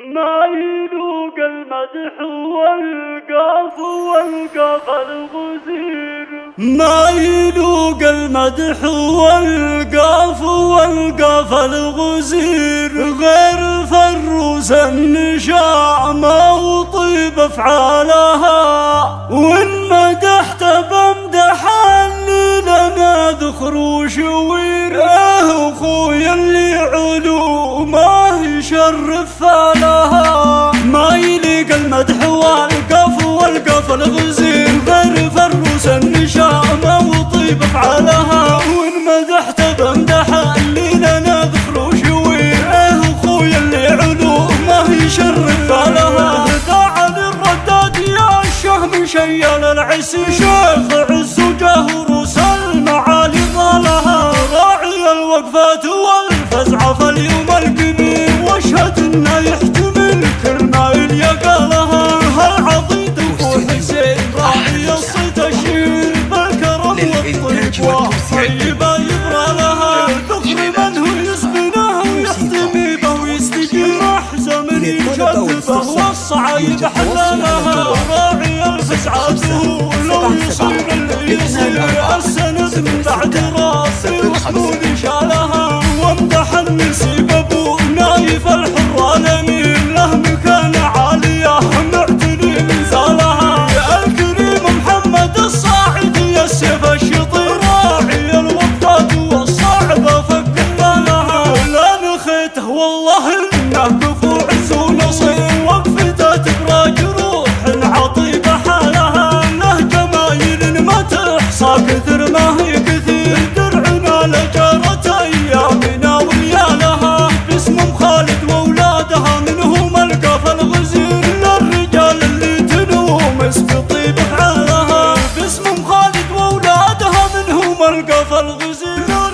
ما يلوق المدح والقاف والقاف الغزير، ما يلوق المدح والقاف والقاف الغزير، غير فروس النشامة وطيب افعالها، وان مدحت بمدح اللي لنا ذخر وشوير، اخويا اللي علومه يشرف فالها، ما يليق المدح والقاف والقاف الغزير، غير فروس النشامة وطيب افعالها، وان مدحت بمدح اللي لنا ذخر وشوير، اخويا اللي علومه يشرف فالها، ذاع للرداد يا الشهم شيال العسي، شيخ عز وجهروس المعالي ظلها، راعي الوقفات والفزعة في اليوم الكبير، واشهد انه يحتمل كلمة يقالها، هالعضيد وحسين راعي الصيت الشير، بالكرم والطيب والطيبة يبرى لها، ذكر من هو يسبنه ويحتمي به ويستجير، احزى من يجذبه والصعايب حلالها، راعي الفزعات ولو يصير اللي يصير، السند من بعد راسي محمود شالها، وامدح النسيب ابو نايف الحر الامين، له مكانه عاليه معتني انزالها، يا الكريم محمد الصاعدي السيف الشطير، راعي الوقفات والصعبه فك بالها، لا نخيته والله انه كفو عز ونصير، وقفته تبرى جروح عطيبه حالها، له جمايل ما تحصى كثر ما هي كثير، درعنا لجارة ايامنا وليالها، باسم خالد واولادها منهم القاف الغزير، للرجال اللي تنومس بطيب افعالها، باسم خالد واولادها منهم القاف الغزير.